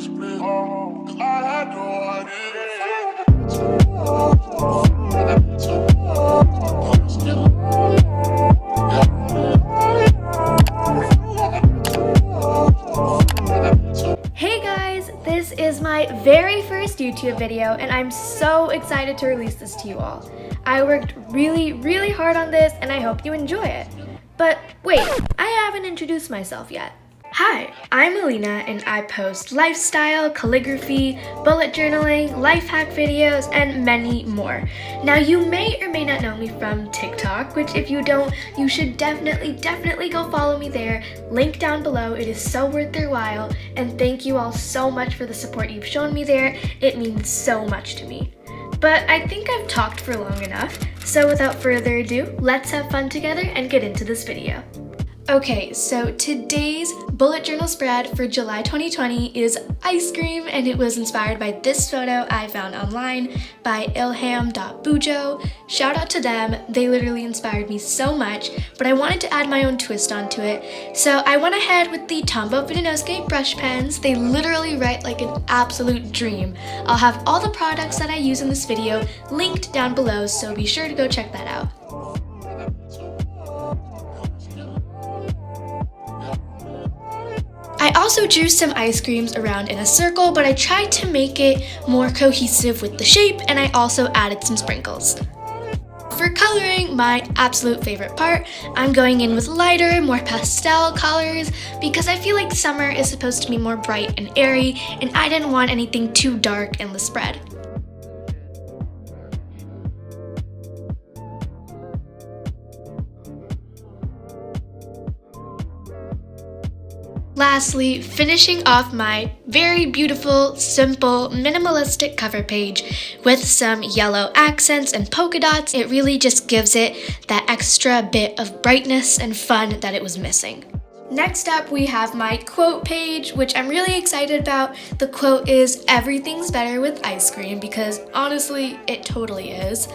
Hey guys, this is my very first YouTube video and I'm so excited to release this to you all. I worked really hard on this and I hope you enjoy it. But wait, I haven't introduced myself yet. Hi, I'm Alina and I post lifestyle, calligraphy, bullet journaling, life hack videos, and many more. Now you may or may not know me from TikTok, which if you don't, you should definitely go follow me there. Link down below, it is so worth your while, and thank you all so much for the support you've shown me there. It means so much to me. But I think I've talked for long enough, so without further ado, let's have fun together and get into this video. Okay, so today's bullet journal spread for July 2020 is ice cream, and it was inspired by this photo I found online by ilham.bujo. Shout out to them, they literally inspired me so much, but I wanted to add my own twist onto it. So I went ahead with the Tombow Fininosuke brush pens. They literally write like an absolute dream. I'll have all the products that I use in this video linked down below, so be sure to go check that out. I also drew some ice creams around in a circle, but I tried to make it more cohesive with the shape, and I also added some sprinkles. For coloring, my absolute favorite part, I'm going in with lighter, more pastel colors because I feel like summer is supposed to be more bright and airy, and I didn't want anything too dark in the spread. Lastly, finishing off my very beautiful, simple, minimalistic cover page with some yellow accents and polka dots. It really just gives it that extra bit of brightness and fun that it was missing. Next up, we have my quote page, which I'm really excited about. The quote is, "Everything's better with ice cream," because honestly, it totally is.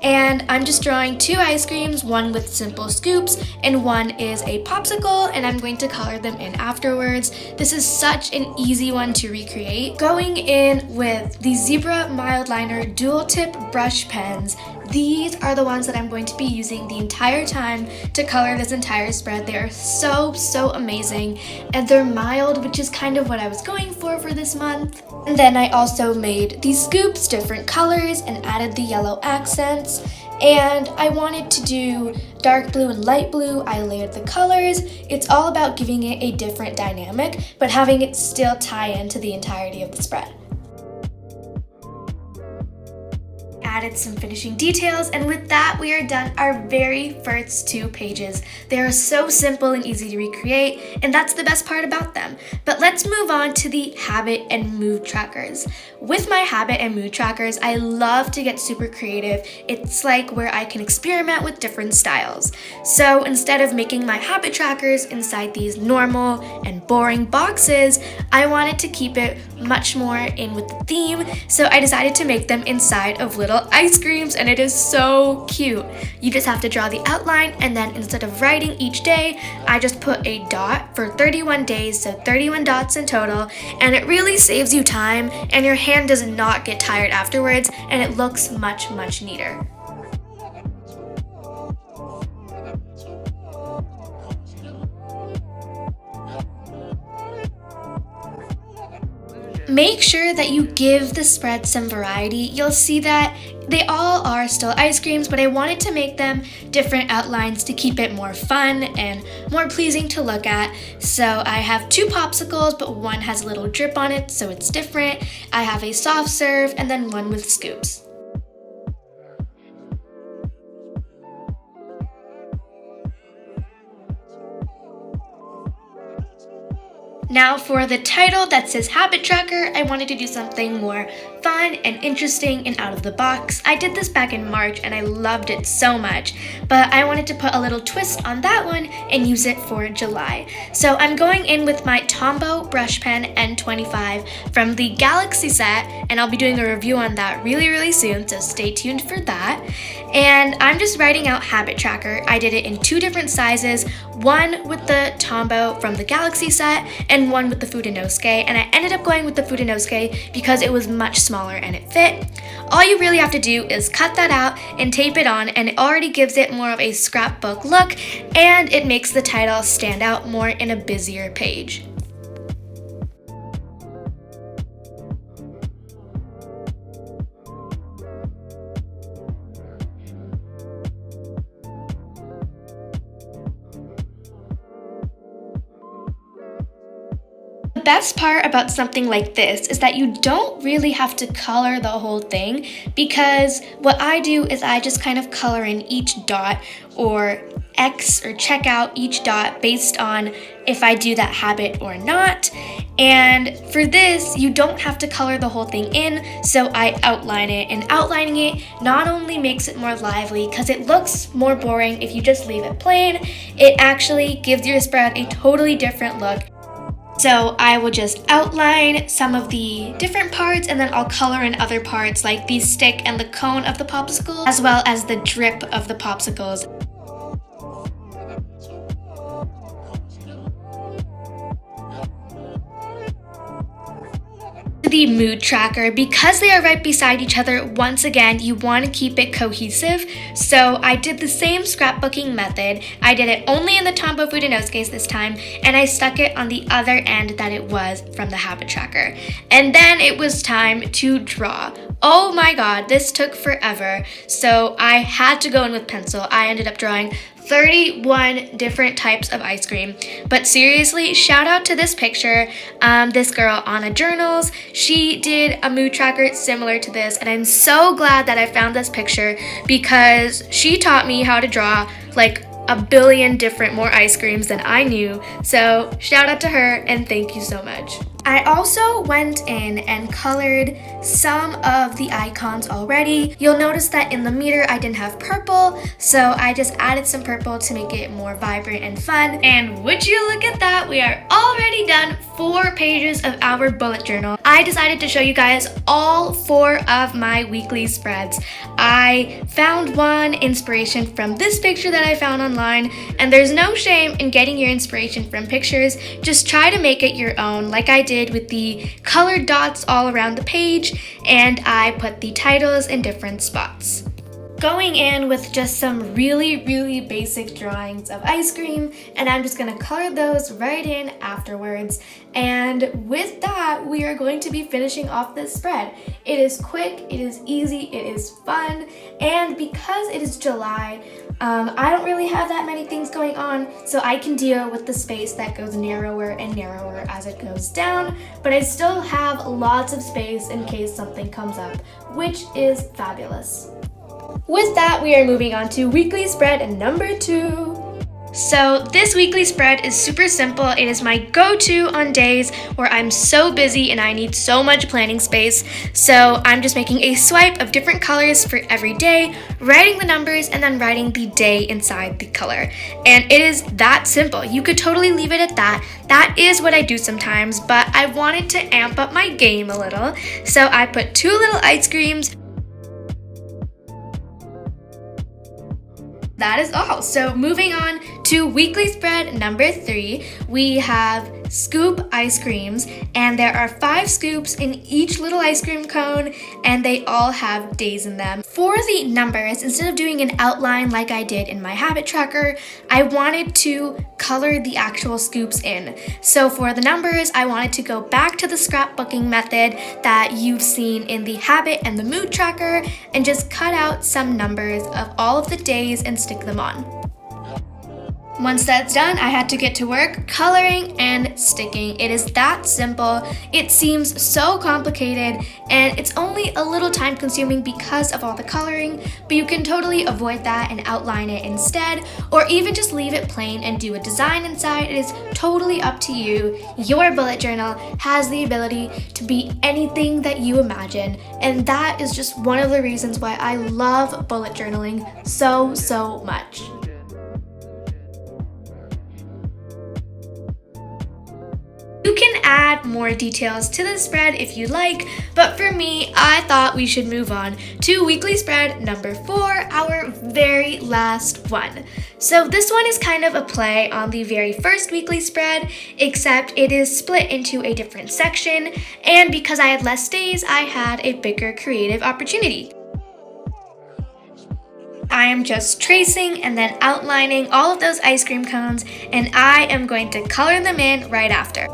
And I'm just drawing two ice creams, one with simple scoops and one is a popsicle, and I'm going to color them in afterwards. This is such an easy one to recreate. Going in with the Zebra Mild Liner dual tip brush pens. These are the ones that I'm going to be using the entire time to color this entire spread. They are so amazing, and they're mild, which is kind of what I was going for this month. And then I also made these scoops different colors and added the yellow accents. And I wanted to do dark blue and light blue. I layered the colors. It's all about giving it a different dynamic, but having it still tie into the entirety of the spread. Added some finishing details, and with that we are done our very first two pages. They are so simple and easy to recreate, and that's the best part about them. But let's move on to the habit and mood trackers. With my habit and mood trackers, I love to get super creative. It's like where I can experiment with different styles. So instead of making my habit trackers inside these normal and boring boxes, I wanted to keep it much more in with the theme, so I decided to make them inside of little ice creams, and it is so cute. You just have to draw the outline, and then instead of writing each day, I just put a dot for 31 days, so 31 dots in total, and it really saves you time, and your hand does not get tired afterwards, and it looks much neater. Make sure that you give the spread some variety. You'll see that they all are still ice creams, but I wanted to make them different outlines to keep it more fun and more pleasing to look at. So I have two popsicles, but one has a little drip on it, so it's different. I have a soft serve and then one with scoops. Now for the title that says Habit Tracker, I wanted to do something more fun and interesting and out of the box. I did this back in March and I loved it so much, but I wanted to put a little twist on that one and use it for July. So I'm going in with my Tombow brush pen N25 from the Galaxy set, and I'll be doing a review on that really soon, so stay tuned for that. And I'm just writing out Habit Tracker. I did it in two different sizes, one with the Tombow from the Galaxy set and one with the Fudenosuke, and I ended up going with the Fudenosuke because it was much smaller and it fit. All you really have to do is cut that out and tape it on, and it already gives it more of a scrapbook look, and it makes the title stand out more in a busier page. The best part about something like this is that you don't really have to color the whole thing, because what I do is I just kind of color in each dot or X or check out each dot based on if I do that habit or not. And for this, you don't have to color the whole thing in, so I outline it, and outlining it not only makes it more lively because it looks more boring if you just leave it plain, it actually gives your spread a totally different look. So I will just outline some of the different parts, and then I'll color in other parts like the stick and the cone of the popsicle, as well as the drip of the popsicles. The mood tracker, because they are right beside each other, once again you want to keep it cohesive, so I did the same scrapbooking method. I did it only in the Tombow Fudenosuke this time, and I stuck it on the other end that it was from the habit tracker. And then it was time to draw. Oh my god, this took forever, so I had to go in with pencil. I ended up drawing 31 different types of ice cream. But seriously, shout out to this picture. This girl, Anna Journals, she did a mood tracker similar to this, and I'm so glad that I found this picture because she taught me how to draw like a billion different more ice creams than I knew. So shout out to her and thank you so much. I also went in and colored some of the icons already. You'll notice that in the meter I didn't have purple, so I just added some purple to make it more vibrant and fun. And would you look at that, we are already done 4 pages of our bullet journal. I decided to show you guys all 4 of my weekly spreads. I found one inspiration from this picture that I found online, and there's no shame in getting your inspiration from pictures. Just try to make it your own, like I did with the colored dots all around the page, and I put the titles in different spots. Going in with just some really basic drawings of ice cream, and I'm just gonna color those right in afterwards. And with that, we are going to be finishing off this spread. It is quick, it is easy, it is fun, and because it is July, I don't really have that many things going on, so I can deal with the space that goes narrower and narrower as it goes down, but I still have lots of space in case something comes up, which is fabulous. With that, we are moving on to weekly spread number 2. So this weekly spread is super simple. It is my go-to on days where I'm so busy and I need so much planning space. So I'm just making a swipe of different colors for every day, writing the numbers, and then writing the day inside the color. And it is that simple. You could totally leave it at that. That is what I do sometimes, but I wanted to amp up my game a little. So I put 2 little ice creams. That is all. So moving on to weekly spread number 3, we have scoop ice creams, and there are 5 scoops in each little ice cream cone, and they all have days in them. For the numbers, instead of doing an outline like I did in my habit tracker, I wanted to color the actual scoops in. So for the numbers, I wanted to go back to the scrapbooking method that you've seen in the habit and the mood tracker, and just cut out some numbers of all of the days and stick them on. Once that's done, I had to get to work coloring and sticking. It is that simple. It seems so complicated, and it's only a little time consuming because of all the coloring, but you can totally avoid that and outline it instead, or even just leave it plain and do a design inside. It is totally up to you. Your bullet journal has the ability to be anything that you imagine, and that is just one of the reasons why I love bullet journaling so much. You can add more details to the spread if you like, but for me, I thought we should move on to weekly spread number 4, our very last one. So this one is kind of a play on the very first weekly spread, except it is split into a different section, and because I had less days, I had a bigger creative opportunity. I am just tracing and then outlining all of those ice cream cones, and I am going to color them in right after.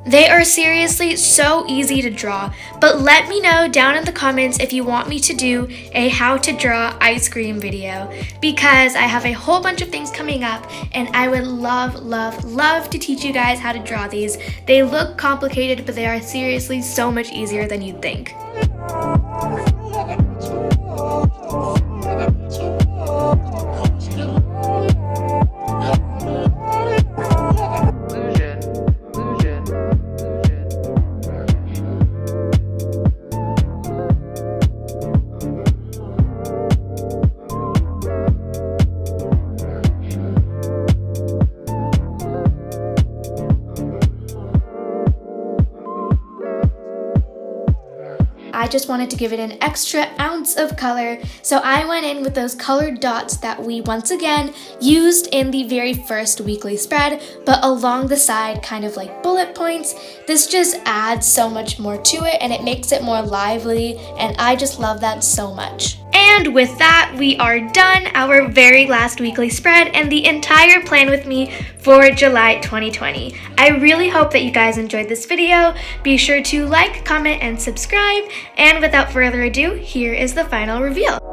They are seriously so easy to draw, but let me know down in the comments if you want me to do a how to draw ice cream video, because I have a whole bunch of things coming up and I would love to teach you guys how to draw these. They look complicated, but they are seriously so much easier than you'd think. I just wanted to give it an extra ounce of color, so I went in with those colored dots that we once again used in the very first weekly spread, but along the side, kind of like bullet points. This just adds so much more to it and it makes it more lively, and I just love that so much. And with that, we are done, our very last weekly spread and the entire plan with me for July 2020. I really hope that you guys enjoyed this video. Be sure to like, comment, and subscribe. And without further ado, here is the final reveal.